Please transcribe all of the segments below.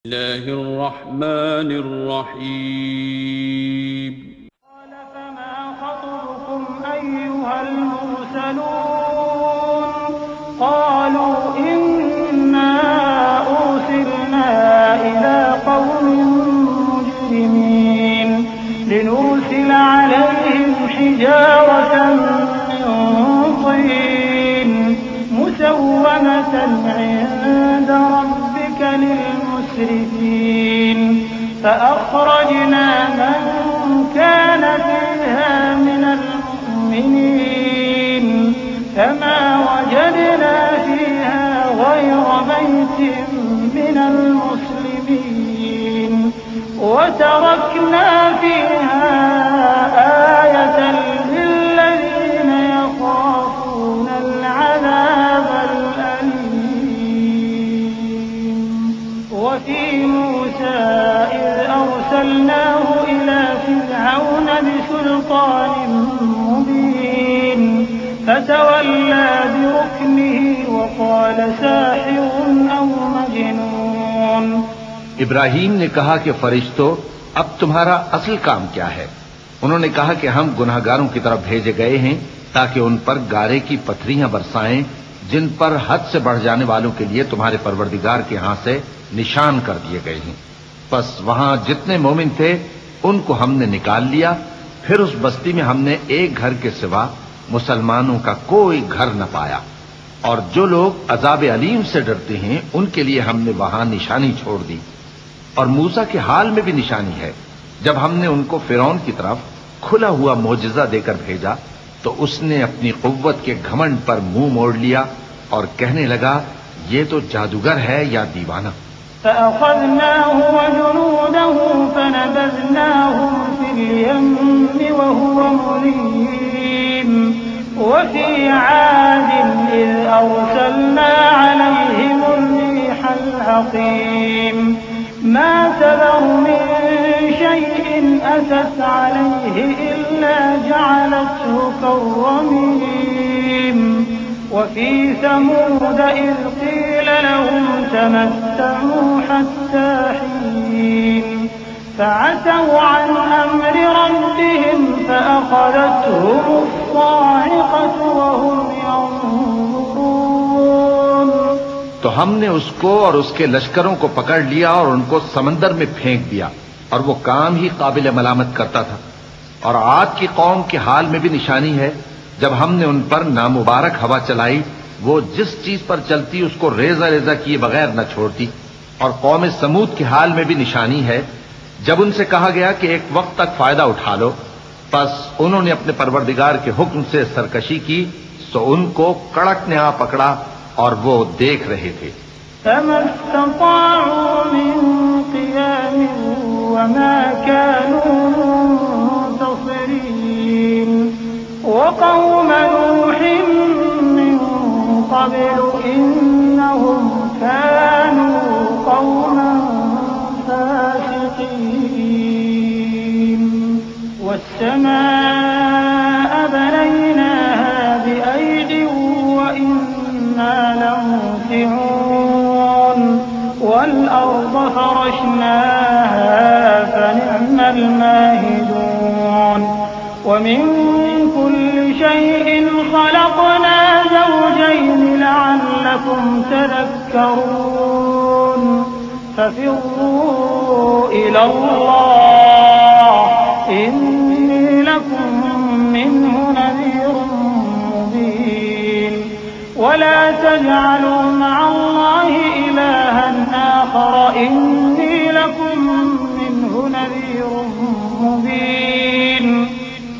बिस्मिल्लाहिर्रहमानिर्रहीम। क़ाल फ़मा ख़त्बुकुम अय्युहल मुरसलून क़ालू इन्ना उरसिलना इला क़ौमिन मुजरिमीन लिनुरसिला अलैहिम हिजारतन मिन तीन मुसव्वमतन इंदा रब्बिका लिलमुस्रिफीन فأخرجنا من كان فيها من المؤمنين فما وجدنا فيها غير بيت من المسلمين وتركنا فيها آية للذين يخافون العذاب الأليم وفي موسى أرسلناه إلى فرعون بسلطان مبين فتولى بركنه وقال ساحر أو مجنون। इब्राहीम ने कहा कि फरिश्तों, अब तुम्हारा असल काम क्या है? उन्होंने कहा कि हम गुनाहगारों की तरफ भेजे गए हैं ताकि उन पर गारे की पत्थरियां बरसाएं जिन पर हद से बढ़ जाने वालों के लिए तुम्हारे परवरदिगार के हाथ से निशान कर दिए गए हैं। बस वहां जितने मोमिन थे उनको हमने निकाल लिया। फिर उस बस्ती में हमने एक घर के सिवा मुसलमानों का कोई घर न पाया, और जो लोग अजाब अलीम से डरते हैं उनके लिए हमने वहां निशानी छोड़ दी। और मूसा के हाल में भी निशानी है। जब हमने उनको फिरौन की तरफ खुला हुआ मोजज़ा देकर भेजा तो उसने अपनी कुव्वत के घमंड पर मुंह मोड़ लिया और कहने लगा, ये तो जादूगर है या दीवाना। فأخذناه وجنوده فنبذناهم في اليم وهو مليم وفي عاد إذ أرسلنا عليهم الريح العقيم ما تذر من شيء أتت عليه إلا جعلته كالرميم وفي ثمود إذ قيل لهم تمتعوا حتى حين فعتوا عن أمر ربهم فأخذتهم الصاعقة وهم ينظرون। तो हमने उसको और उसके लश्करों को पकड़ लिया और उनको समंदर में फेंक दिया, और वो काम ही काबिल मलामत करता था। और आद की कौम के हाल में भी निशानी है। जब हमने उन पर नामुबारक हवा चलाई, वो जिस चीज पर चलती उसको रेजा रेजा किए बगैर न छोड़ती। और कौम समूद के हाल में भी निशानी है। जब उनसे कहा गया कि एक वक्त तक फायदा उठा लो, बस उन्होंने अपने परवरदिगार के हुक्म से सरकशी की, तो उनको कड़क ने आ पकड़ा और वो देख रहे थे। وقوم نوح من قبل إنهم كانوا قوما فاسقين والسماء بنيناها بأيد وإنا لموسعون والأرض فرشناها فنعم الماهدون ومن كل شيء خلقنا زوجين لعلكم تذكرون ففروا إلى الله إني لكم منه نذير مبين ولا تجعلوا مع الله إلها آخر إني لكم منه نذير مبين।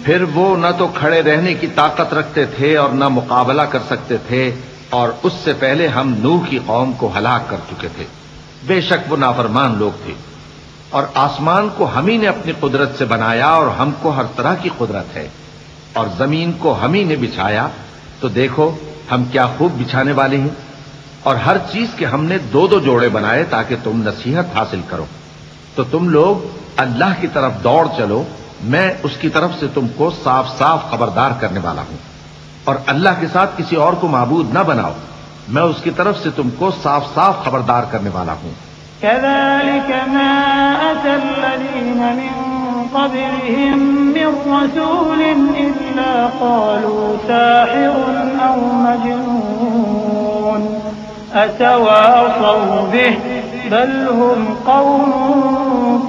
फिर वो न तो खड़े रहने की ताकत रखते थे और न मुकाबला कर सकते थे, और उससे पहले हम नूह की कौम को हलाक कर चुके थे। बेशक वो नाफरमान लोग थे। और आसमान को हम ही ने अपनी कुदरत से बनाया और हमको हर तरह की कुदरत है। और जमीन को हम ही ने बिछाया, तो देखो हम क्या खूब बिछाने वाले हैं। और हर चीज के हमने दो दो जोड़े बनाए ताकि तुम नसीहत हासिल करो। तो तुम लोग अल्लाह की तरफ दौड़ चलो, मैं उसकी तरफ से तुमको साफ साफ खबरदार करने वाला हूं। और अल्लाह के साथ किसी और को माबूद न बनाओ, मैं उसकी तरफ से तुमको साफ साफ खबरदार करने वाला हूं। كذلك ما أتى الذين من قبلهم من رسول إلا قالوا ساحر أو مجنون أتواصوا به بل هم قوم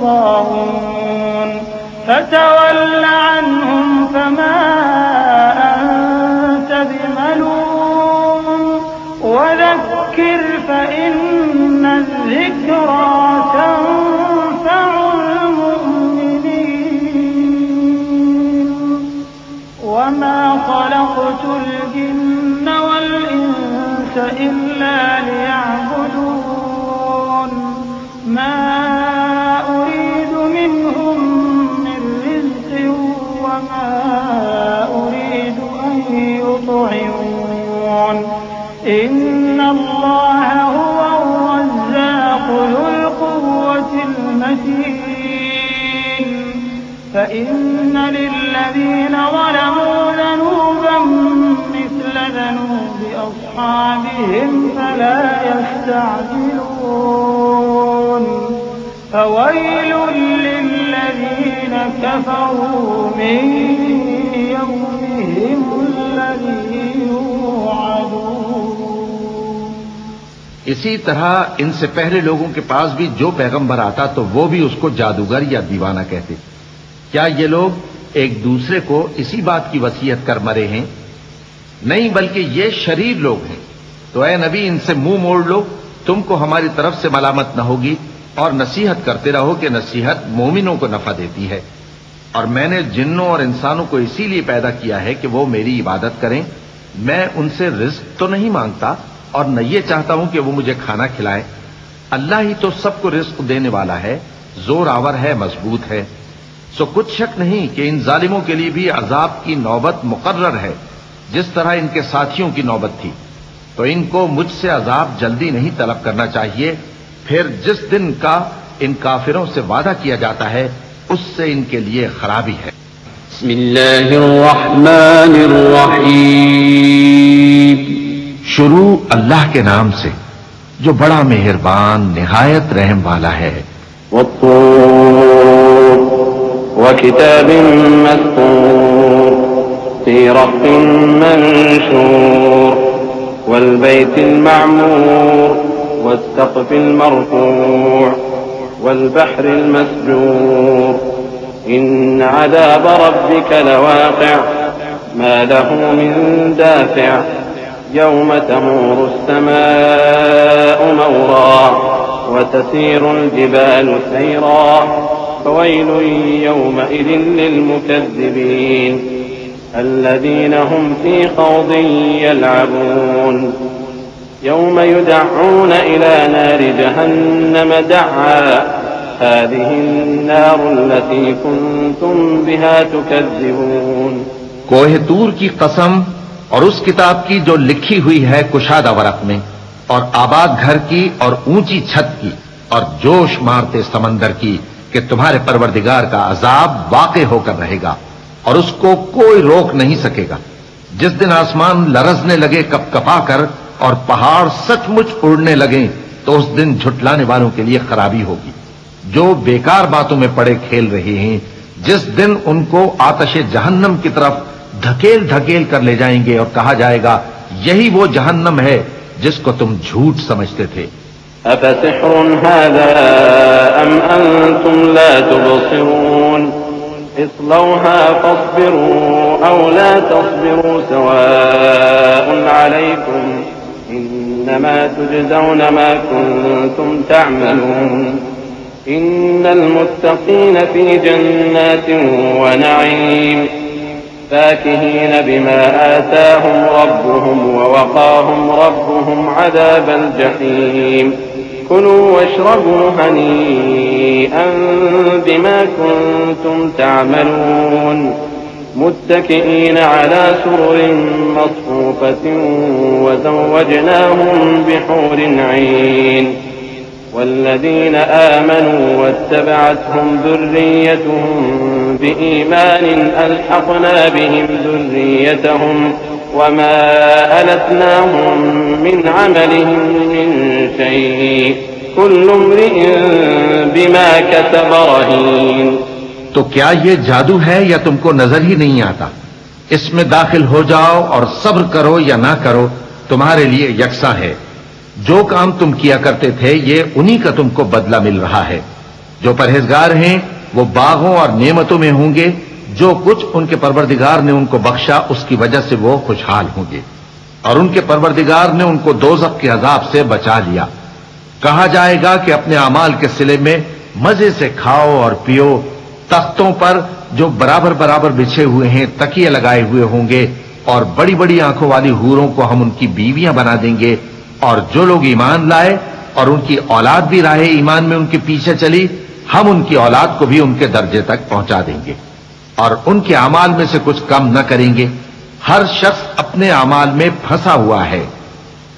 طاغون فتول عنهم فما أنت بملوم وذكر فإن الذكرى تنفع المؤمنين وما خلقت الجن والإنس إلا ليعبدون ما أريد منهم من رزق وما أريد أن يطعمون إن الله هو الرزاق ذو القوة المتين فإن للذين ظلموا ذنوبا مثل ذنوب أصحابهم فلا يستعجلون فويل للذين كفروا من يومهم الذي يوعدون। इसी तरह इनसे पहले लोगों के पास भी जो पैगंबर आता तो वो भी उसको जादूगर या दीवाना कहते। क्या ये लोग एक दूसरे को इसी बात की वसीयत कर मरे हैं? नहीं, बल्कि ये शरीर लोग हैं। तो ऐ नबी, इनसे मुंह मोड़ लो, तुमको हमारी तरफ से मलामत न होगी, और नसीहत करते रहो कि नसीहत मोमिनों को नफा देती है। और मैंने जिन्नों और इंसानों को इसीलिए पैदा किया है कि वो मेरी इबादत करें। मैं उनसे रिस्क तो नहीं मांगता और न ये चाहता हूं कि वो मुझे खाना खिलाएं। अल्लाह ही तो सबको रिस्क देने वाला है, जोर आवर है, मजबूत है। सो कुछ शक नहीं कि इन जालिमों के लिए भी अजाब की नौबत मुकर्रर है, जिस तरह इनके साथियों की नौबत थी। तो इनको मुझसे अजाब जल्दी नहीं तलब करना चाहिए। फिर जिस दिन का इन काफिरों से वादा किया जाता है उससे इनके लिए खराबी है। बिस्मिल्लाहिर्रहमानिर्रहीम। शुरू अल्लाह के नाम से जो बड़ा मेहरबान निहायत रहम वाला है। वत्तूर वकिताबिन मस्तूर फी रक़्क़िन मंशूर वल्बैतिल मअमूर वस्सक़्फ़िल मरफ़ूअ वल्बहरिल मस्जूर इन्न अज़ाब रब्बिका लवाक़िअ मा लहू मिन दाफ़िअ यौम तमूरु अस्समाअु मौरा वतसीरु الجبال سيرا فويل يومئذ للمكذبين الذين هم في خوض يلعبون يوم يدعون إلى نار جهنم دعا هذه النار التي كنتم بها تكذبون। कोहे तूर की कसम और उस किताब की जो लिखी हुई है कुशादा वरक में, और आबाद घर की और ऊंची छत की, और जोश मारते समंदर की कि तुम्हारे परवरदिगार का अजाब वाक़े होकर रहेगा और उसको कोई रोक नहीं सकेगा। जिस दिन आसमान लरजने लगे कपकपाकर और पहाड़ सचमुच उड़ने लगे तो उस दिन झुटलाने वालों के लिए खराबी होगी जो बेकार बातों में पड़े खेल रहे हैं। जिस दिन उनको आतशे जहन्नम की तरफ धकेल धकेल कर ले जाएंगे और कहा जाएगा यही वो जहन्नम है जिसको तुम झूठ समझते थे। अफसिह्रुन हाज़ा अम अंतुम ला तुबसिरून इस्लौहा फस्बिरू औ ला तस्बिरू सवाउन अलैकुम इन्नमा तुजज़ौन मा कुंतुम तअमलून इन्नल मुत्तक़ीन फी जन्नातिन व नईम فاكهين بما آتاهم ربهم ووقاهم ربهم عذاب الجحيم كلوا واشربوا هنيئا بما كنتم تعملون متكئين على سرر مصفوفة وزوجناهم بحور عين والذين آمنوا واتبعتهم ذريتهم بإيمان ألحقنا بهم ذريتهم وما ألتناهم من عملهم من شيء कुल्लु इम्रिइन बिमा कसब रहीन। तो क्या ये जादू है या तुमको नजर ही नहीं आता? इसमें दाखिल हो जाओ और सब्र करो या ना करो, तुम्हारे लिए यकसा है। जो काम तुम किया करते थे ये उन्हीं का तुमको बदला मिल रहा है। जो परहेजगार हैं वो बागों और नेमतों में होंगे। जो कुछ उनके परवरदिगार ने उनको बख्शा उसकी वजह से वो खुशहाल होंगे, और उनके परवरदिगार ने उनको दोज़ख के अजाब से बचा लिया। कहा जाएगा कि अपने अमाल के सिले में मजे से खाओ और पियो। तख्तों पर जो बराबर बराबर बिछे हुए हैं तकिए लगाए हुए होंगे, और बड़ी बड़ी आंखों वाली हूरों को हम उनकी बीवियां बना देंगे। और जो लोग ईमान लाए और उनकी औलाद भी राहे ईमान में उनके पीछे चली, हम उनकी औलाद को भी उनके दर्जे तक पहुंचा देंगे और उनके अमाल में से कुछ कम न करेंगे। हर शख्स अपने अमाल में फंसा हुआ है।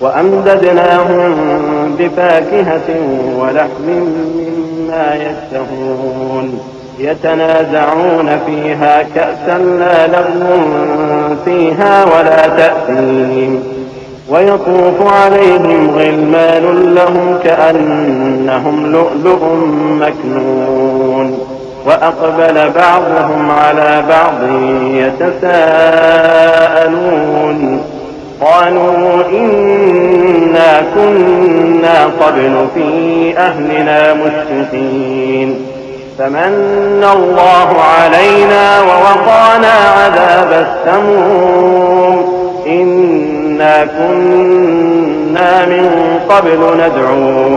वअमददनाहुम बिफाकिहतिन वलहमिन मिम्मा यश्तहून यतनाज़ऊन फीहा कअसन ला लग़्वुन फीहा वला तअसीम वयतूफ़ु अलैहिम ग़िलमानुन लहुम कअन्नहुम लुअलुअुन मकनून वअक़बल बअज़ुहुम अला बअज़िन यतसाअलून क़ालू इन्ना कुन्ना क़ब्लु फ़ी अहलिना मुश्फ़िक़ीन फ़मन्नल्लाहु अलैना ववक़ाना अज़ाबस्समूम इन्ना कुन्ना मिन क़ब्लु नदऊह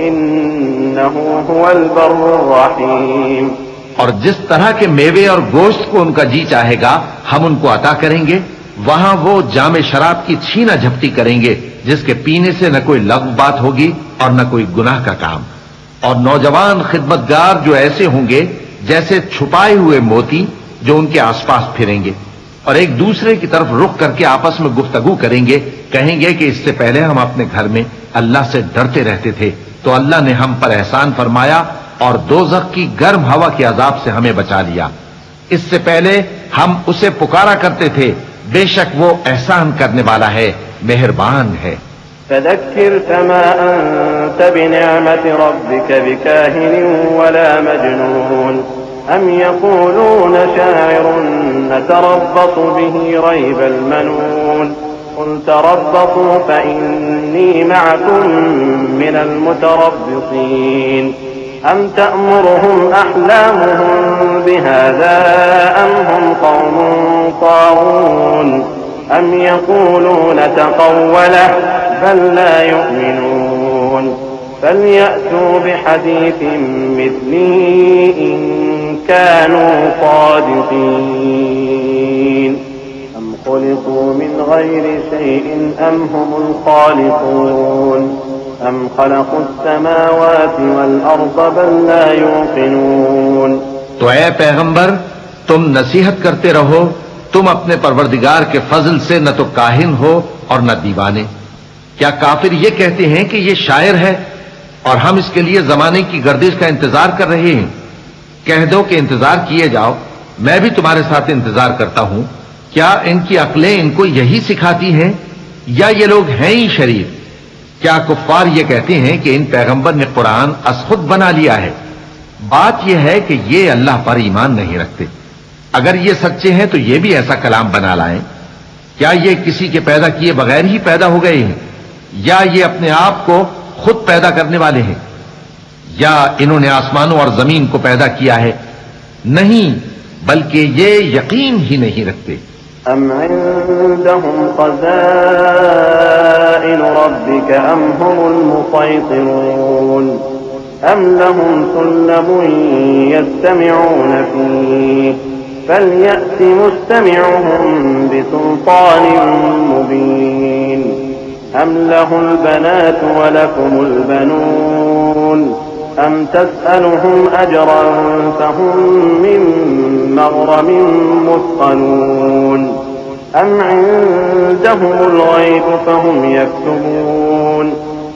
इन्नहु हुवल बर्रुर रहीम। और जिस तरह के मेवे और गोश्त को उनका जी चाहेगा हम उनको अता करेंगे। वहां वो जामे शराब की छीना झपटी करेंगे जिसके पीने से न कोई लग़्व बात होगी और न कोई गुनाह का काम। और नौजवान खिदमतगार जो ऐसे होंगे जैसे छुपाए हुए मोती जो उनके आसपास फिरेंगे और एक दूसरे की तरफ रुख करके आपस में गुफ्तगू करेंगे। कहेंगे कि इससे पहले हम अपने घर में अल्लाह से डरते रहते थे तो अल्लाह ने हम पर एहसान फरमाया और दोज़ख की गर्म हवा के अजाब से हमें बचा लिया। इससे पहले हम उसे पुकारा करते थे, बेशक वो एहसान करने वाला है, मेहरबान है। फ़ज़क्किर फ़मा अंत बिनिअमति रब्बिक बिकाहिनिन वला मजनून अम यक़ूलून शाइरुन नतरब्बसु बिही रैबल मनून क़ुल तरब्बसू फ़इन्नी मअकुम मिनल मुतरब्बिसीन अम तअमुरुहुम अहलामुहुम बिहाज़ा अम हुम क़ौमुन ताग़ून अम यक़ूलून तक़व्वलह बल ला युमिनून फलयअतू बिहदीसिन मिस्लिही इन कानू सादिक़ीन अम खुलिक़ू मिन गैरि शैइन अम हुमुल खालिक़ून अम खलक़ुस समावाति वल अर्ज़ बल ला यूक़िनून। तो ऐ पैगंबर तुम नसीहत करते रहो, तुम अपने परवरदिगार के फजल से न तो काहिन हो और न दीवाने। क्या काफिर ये कहते हैं कि ये शायर है और हम इसके लिए जमाने की गर्दिश का इंतजार कर रहे हैं? कह दो कि इंतजार किए जाओ, मैं भी तुम्हारे साथ इंतजार करता हूं। क्या इनकी अक्लें इनको यही सिखाती हैं या ये लोग हैं ही शरीफ? क्या कुफ्फार ये कहते हैं कि इन पैगंबर ने कुरान असखुद बना लिया है? बात यह है कि ये अल्लाह पर ईमान नहीं रखते। अगर ये सच्चे हैं तो ये भी ऐसा कलाम बना लाएं। क्या ये किसी के पैदा किए बगैर ही पैदा हो गए हैं या ये अपने आप को खुद पैदा करने वाले हैं? या इन्होंने आसमानों और जमीन को पैदा किया है? नहीं, बल्कि ये यकीन ही नहीं रखते। अम इंदहुम ख़ज़ाइनु रब्बिक अम हुमुल मुसैतिरून अम लहुम सुल्लमुन यस्तमिऊन फीह फलयअति मुस्तमिउहुम बिसुल्तानिन मुबीन अम लहुल बनातु व लकुमुल बनून अम तस्अलुहुम अजरन फहुम मिन मग़रमिन मुस्क़लून अम इंदहुमुल ग़ैब फहुम यक्तुबून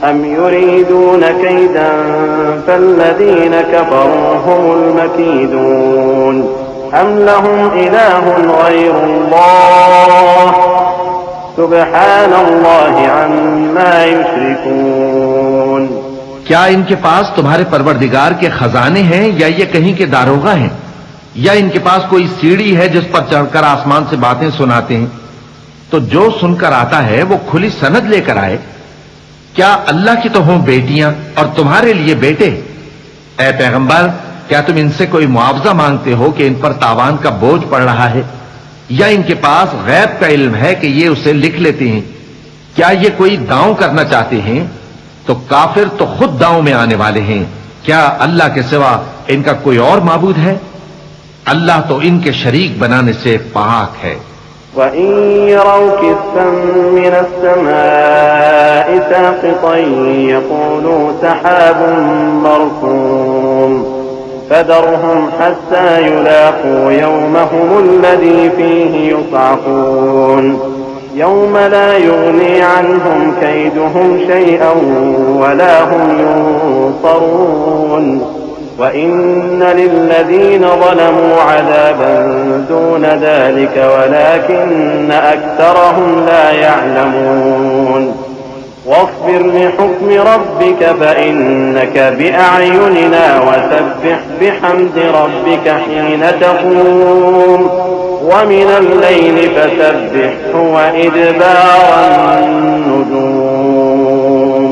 अम युरीदून कैदन फल्लज़ीन कफ़रू हुमुल मकीदून अम लहुम इलाहुन ग़ैरुल्लाह सुब्हानल्लाहि अम्मा युश्रिकून। क्या इनके पास तुम्हारे परवरदिगार के खजाने हैं या ये कहीं के दारोगा हैं, या इनके पास कोई सीढ़ी है जिस पर चढ़कर आसमान से बातें सुनाते हैं? तो जो सुनकर आता है वो खुली सनद लेकर आए। क्या अल्लाह की तो हों बेटियां और तुम्हारे लिए बेटे? ऐ पैगंबर, क्या तुम इनसे कोई मुआवजा मांगते हो कि इन पर तावान का बोझ पड़ रहा है, या इनके पास गैब का इल्म है कि ये उसे लिख लेते हैं? क्या ये कोई दांव करना चाहते हैं? तो काफिर तो खुद दांव में आने वाले हैं। क्या अल्लाह के सिवा इनका कोई और माबूद है? अल्लाह तो इनके शरीक बनाने से पाक है। वइन यरौ किस्फन मिनस समाइ साक़ितन यक़ूलू सहाबुन मरकूम फदरहुम हत्ता युलाक़ू यौमहुमुल्लज़ी फ़ीहि युस्अक़ून यौम ला युग़नी अन्हुम कैदुहुम शैअन वला हुम युनصरून वइन्न लिल्लज़ीन ज़लमू अज़ाबन दून ज़ालिक वलाकिन्न अक्सरहुम ला यअलमून वस्बिर लिहुक्मि रब्बिक फ़इन्नक बिअअयुनिना वसब्बिह बिहम्दि रब्बिक हीन तक़ूम वमिनल लैलि फसब्बिहु वइदबारन नुजूम।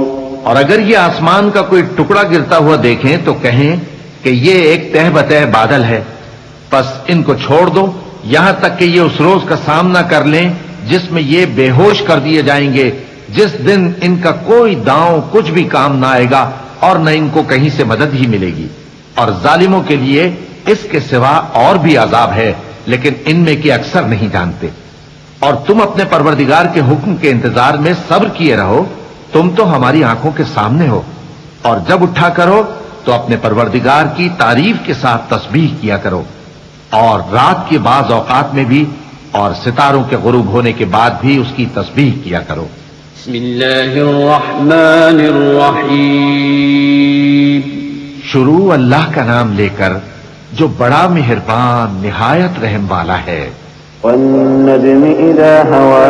और अगर ये आसमान का कोई टुकड़ा गिरता हुआ देखें तो कहें कि ये एक तह बतह बादल है, बस इनको छोड़ दो यहां तक कि ये उस रोज का सामना कर लें जिसमें ये बेहोश कर दिए जाएंगे, जिस दिन इनका कोई दांव कुछ भी काम ना आएगा और न इनको कहीं से मदद ही मिलेगी। और जालिमों के लिए इसके सिवा और भी अजाब है, लेकिन इनमें के अक्सर नहीं जानते। और तुम अपने परवरदिगार के हुक्म के इंतजार में सब्र किए रहो, तुम तो हमारी आंखों के सामने हो। और जब उठा करो तो अपने परवरदिगार की तारीफ के साथ तस्बीह किया करो, और रात के बाज औकात में भी और सितारों के गुरूब होने के बाद भी उसकी तस्बीह किया करो। बिस्मिल्लाहिर्रहमानिर्रहीम। शुरू अल्लाह का नाम लेकर जो बड़ा मेहरबान निहायत रहम वाला है। वन्नज्मि इज़ा हवा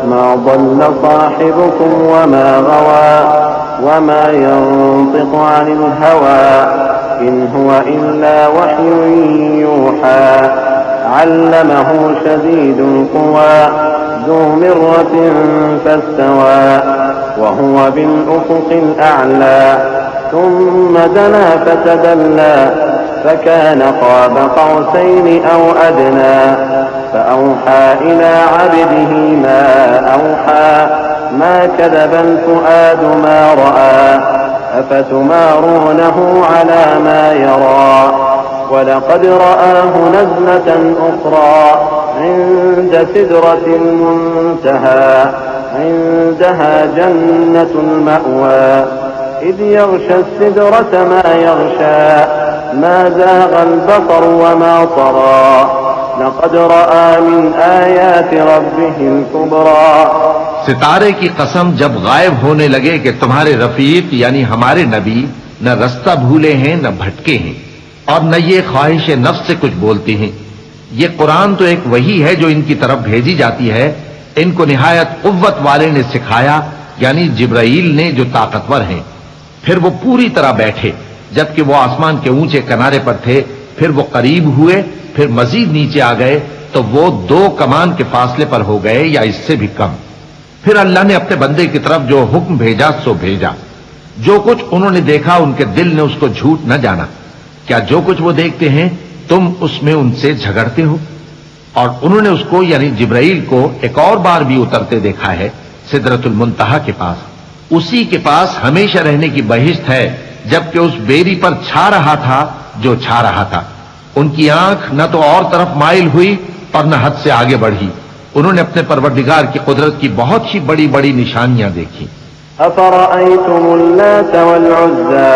मा ضل साहिबुकुम वमा गवा वमा यंतिक़ु अनिल हवा इन हुवा इल्ला वह्युन यूहा अल्लमहु शदीदुल क़ुवा ज़ू मिर्रतिन फस्तवा वहुवा बिल उफ़ुक़िल अअला थुम्मा दना फतदल्ला फकान क़ाब क़ौसैन औ अदना फअौहा इला अब्दिही मा औहा मा कज़बल फ़ुआदु मा रआ अफ़तुमारूनहु अला मा यरा वलक़द रआहु नज़लतन उख़रा इन्द सिदरतिल मुंतहा इन्दहा जन्नतुल मअवा इज़ यग़शा सिदरत मा यग़शा मा ज़ाग़ल बसर वमा तग़ा लक़द रआ मिन आयाति रब्बिहिल कुबरा। सितारे की कसम जब गायब होने लगे कि तुम्हारे रफीक यानी हमारे नबी न रास्ता भूले हैं न भटके हैं और न ये ख्वाहिश नफ्स से कुछ बोलते हैं। ये कुरान तो एक वही है जो इनकी तरफ भेजी जाती है। इनको निहायत कुव्वत वाले ने सिखाया, यानी जिब्राईल ने जो ताकतवर हैं। फिर वो पूरी तरह बैठे जबकि वो आसमान के ऊंचे किनारे पर थे। फिर वो करीब हुए, फिर मजीद नीचे आ गए तो वो 2 कमान के फासले पर हो गए या इससे भी कम। फिर अल्लाह ने अपने बंदे की तरफ जो हुक्म भेजा सो भेजा। जो कुछ उन्होंने देखा उनके दिल ने उसको झूठ न जाना। क्या जो कुछ वो देखते हैं तुम उसमें उनसे झगड़ते हो? और उन्होंने उसको यानी जिब्राईल को एक और बार भी उतरते देखा है सिदरतुल मुंतहा के पास। उसी के पास हमेशा रहने की बहिश्त है, जबकि उस बेरी पर छा रहा था जो छा रहा था। उनकी आंख न तो और तरफ माइल हुई और न हद से आगे बढ़ी। उन्होंने अपने परवरदिगार की कुदरत की बहुत ही बड़ी बड़ी निशानियां देखी। अफ़रअयतुमुल लात वल उज़्ज़ा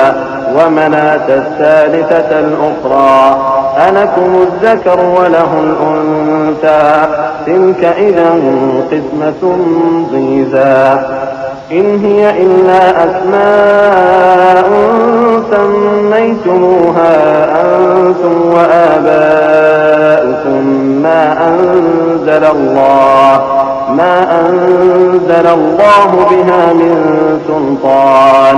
व मनात अस्सालिसतल उख़रा अलकुमुज़ ज़कर व लहुल उन्सा तिल्क इज़न क़िस्मतुन ज़ीज़ा इन हिय इल्ला अस्माउन सम्मय्तumuha अंतुम व आबाउकुम मा अंज़लल्लाहु बिहा मिन सुल्तान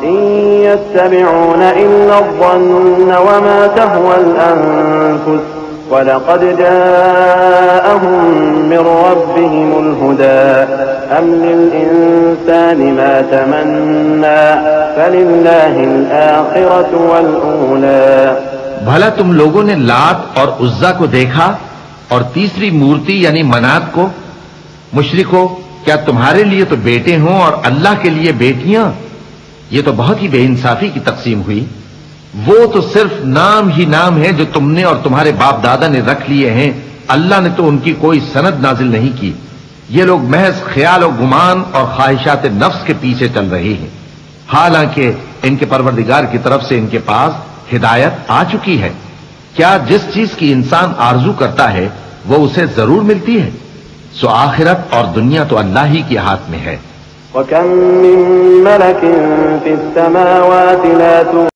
इन यत्तबिऊन इल्ला ज़न्न वमा तहवल अनफुस वलक़द जाअहुम मिन रब्बिहिमुल हुदा अम लिल इंसानि मा तमन्ना फलिल्लाहिल आखिरतु वल ऊला। भला तुम लोगों ने लात और उज्जा को देखा और तीसरी मूर्ति यानी मनात को? मुशरिको, क्या तुम्हारे लिए तो बेटे हों और अल्लाह के लिए बेटियां? ये तो बहुत ही बेइंसाफी की तकसीम हुई। वो तो सिर्फ नाम ही नाम है जो तुमने और तुम्हारे बाप दादा ने रख लिए हैं। अल्लाह ने तो उनकी कोई सनद नाजिल नहीं की। ये लोग महज ख्याल और गुमान और ख्वाहिशात नफ्स के पीछे चल रहे हैं, हालांकि इनके परवरदिगार की तरफ से इनके पास हिदायत आ चुकी है। क्या जिस चीज की इंसान आरजू करता है वो उसे जरूर मिलती है? सो आखिरत और दुनिया तो अल्लाह ही के हाथ में है। वकम मिन मलकिन फिस समावाति ला